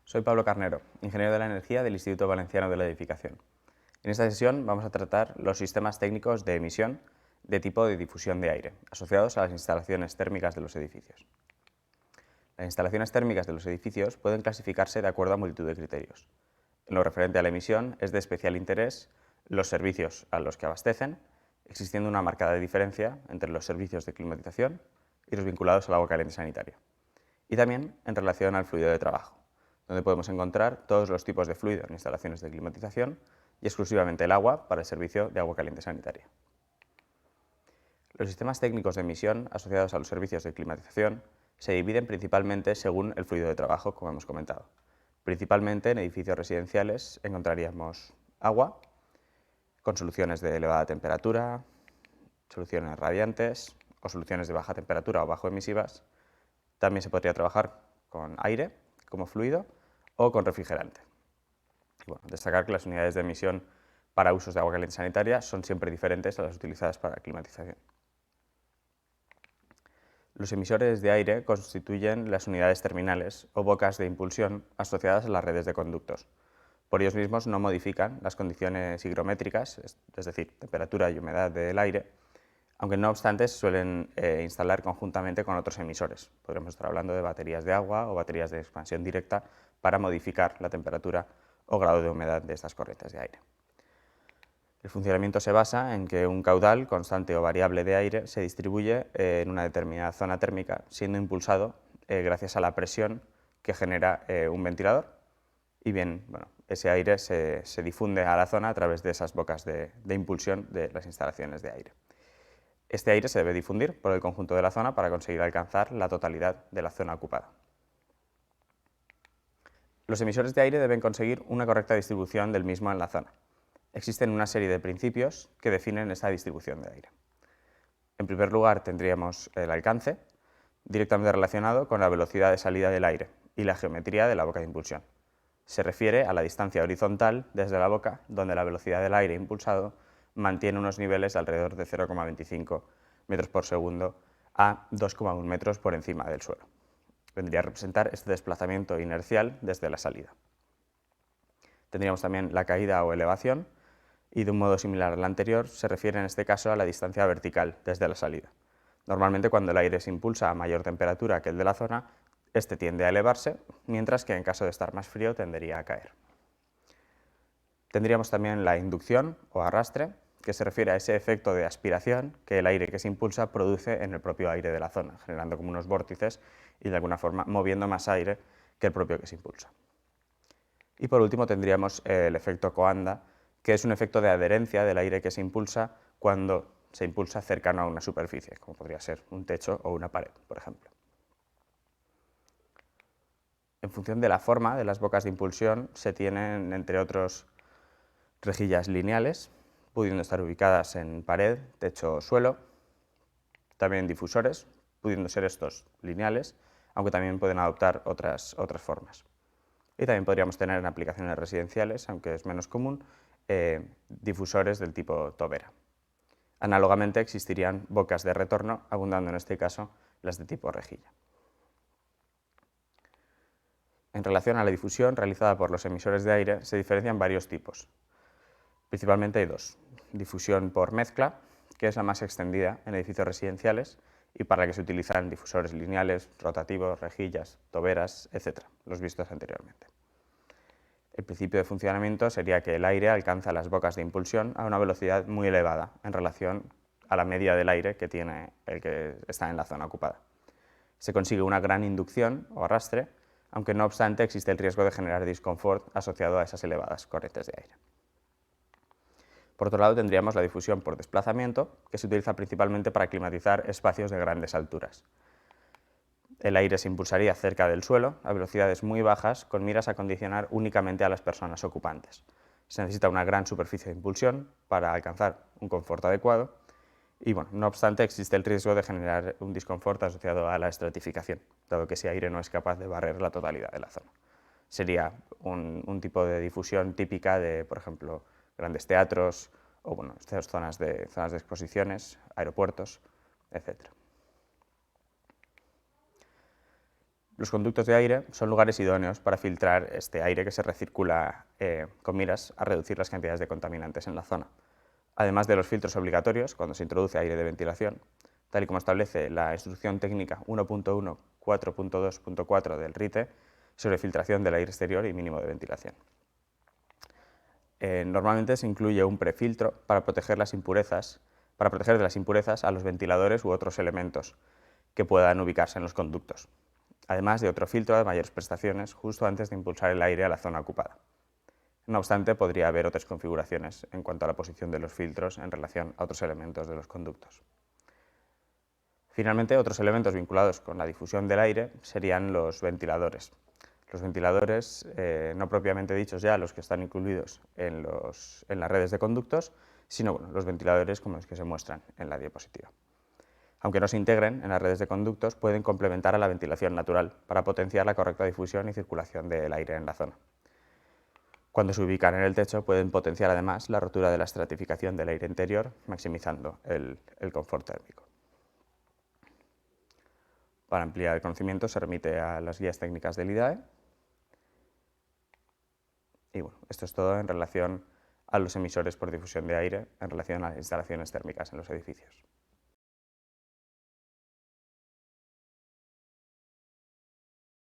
Soy Pablo Carnero, ingeniero de la energía del Instituto Valenciano de la Edificación. En esta sesión vamos a tratar los sistemas técnicos de emisión de tipo de difusión de aire, asociados a las instalaciones térmicas de los edificios. Las instalaciones térmicas de los edificios pueden clasificarse de acuerdo a multitud de criterios. En lo referente a la emisión, es de especial interés los servicios a los que abastecen, existiendo una marcada diferencia entre los servicios de climatización y los vinculados al agua caliente sanitaria. Y también en relación al fluido de trabajo, donde podemos encontrar todos los tipos de fluido en instalaciones de climatización y exclusivamente el agua para el servicio de agua caliente sanitaria. Los sistemas técnicos de emisión asociados a los servicios de climatización se dividen principalmente según el fluido de trabajo, como hemos comentado. Principalmente en edificios residenciales encontraríamos agua, con soluciones de elevada temperatura, soluciones radiantes o soluciones de baja temperatura o bajo emisivas. También se podría trabajar con aire como fluido o con refrigerante. Bueno, destacar que las unidades de emisión para usos de agua caliente sanitaria son siempre diferentes a las utilizadas para climatización. Los emisores de aire constituyen las unidades terminales o bocas de impulsión asociadas a las redes de conductos. Por ellos mismos no modifican las condiciones higrométricas, es decir, temperatura y humedad del aire, aunque no obstante se suelen instalar conjuntamente con otros emisores. Podríamos estar hablando de baterías de agua o baterías de expansión directa para modificar la temperatura o grado de humedad de estas corrientes de aire. El funcionamiento se basa en que un caudal constante o variable de aire se distribuye en una determinada zona térmica, siendo impulsado gracias a la presión que genera un ventilador, y bien, ese aire se difunde a la zona a través de esas bocas de impulsión de las instalaciones de aire. Este aire se debe difundir por el conjunto de la zona para conseguir alcanzar la totalidad de la zona ocupada. Los emisores de aire deben conseguir una correcta distribución del mismo en la zona. Existen una serie de principios que definen esta distribución de aire. En primer lugar, tendríamos el alcance, directamente relacionado con la velocidad de salida del aire y la geometría de la boca de impulsión. Se refiere a la distancia horizontal desde la boca, donde la velocidad del aire impulsado mantiene unos niveles de alrededor de 0,25 metros por segundo a 2,1 metros por encima del suelo. Vendría a representar este desplazamiento inercial desde la salida. Tendríamos también la caída o elevación, y de un modo similar al anterior se refiere en este caso a la distancia vertical desde la salida. Normalmente cuando el aire se impulsa a mayor temperatura que el de la zona, este tiende a elevarse, mientras que en caso de estar más frío tendería a caer. Tendríamos también la inducción o arrastre, que se refiere a ese efecto de aspiración que el aire que se impulsa produce en el propio aire de la zona, generando como unos vórtices y de alguna forma moviendo más aire que el propio que se impulsa. Y por último tendríamos el efecto Coanda, que es un efecto de adherencia del aire que se impulsa cuando se impulsa cercano a una superficie, como podría ser un techo o una pared, por ejemplo. En función de la forma de las bocas de impulsión se tienen, entre otros, rejillas lineales, pudiendo estar ubicadas en pared, techo o suelo, también difusores, pudiendo ser estos lineales, aunque también pueden adoptar otras formas. Y también podríamos tener en aplicaciones residenciales, aunque es menos común, difusores del tipo tobera. Análogamente existirían bocas de retorno, abundando en este caso las de tipo rejilla. En relación a la difusión realizada por los emisores de aire se diferencian varios tipos. Principalmente hay dos: difusión por mezcla, que es la más extendida en edificios residenciales y para la que se utilizan difusores lineales, rotativos, rejillas, toberas, etc., los vistos anteriormente. El principio de funcionamiento sería que el aire alcanza las bocas de impulsión a una velocidad muy elevada en relación a la media del aire que tiene el que está en la zona ocupada. Se consigue una gran inducción o arrastre, aunque no obstante existe el riesgo de generar disconfort asociado a esas elevadas corrientes de aire. Por otro lado, tendríamos la difusión por desplazamiento, que se utiliza principalmente para climatizar espacios de grandes alturas. El aire se impulsaría cerca del suelo a velocidades muy bajas con miras a acondicionar únicamente a las personas ocupantes. Se necesita una gran superficie de impulsión para alcanzar un confort adecuado y, no obstante, existe el riesgo de generar un disconfort asociado a la estratificación, dado que ese aire no es capaz de barrer la totalidad de la zona. Sería un tipo de difusión típica de, por ejemplo, grandes teatros o estas zonas de exposiciones, aeropuertos, etc. Los conductos de aire son lugares idóneos para filtrar este aire que se recircula con miras a reducir las cantidades de contaminantes en la zona. Además de los filtros obligatorios cuando se introduce aire de ventilación, tal y como establece la Instrucción Técnica 1.1.4.2.4 del RITE sobre filtración del aire exterior y mínimo de ventilación. Normalmente se incluye un prefiltro para proteger de las impurezas a los ventiladores u otros elementos que puedan ubicarse en los conductos, además de otro filtro de mayores prestaciones justo antes de impulsar el aire a la zona ocupada. No obstante, podría haber otras configuraciones en cuanto a la posición de los filtros en relación a otros elementos de los conductos. Finalmente, otros elementos vinculados con la difusión del aire serían los ventiladores. Los ventiladores, no propiamente dichos ya los que están incluidos en las redes de conductos, sino los ventiladores como los que se muestran en la diapositiva. Aunque no se integren en las redes de conductos, pueden complementar a la ventilación natural para potenciar la correcta difusión y circulación del aire en la zona. Cuando se ubican en el techo, pueden potenciar además la rotura de la estratificación del aire interior, maximizando el confort térmico. Para ampliar el conocimiento se remite a las guías técnicas del IDAE. Y bueno, esto es todo en relación a los emisores por difusión de aire en relación a las instalaciones térmicas en los edificios.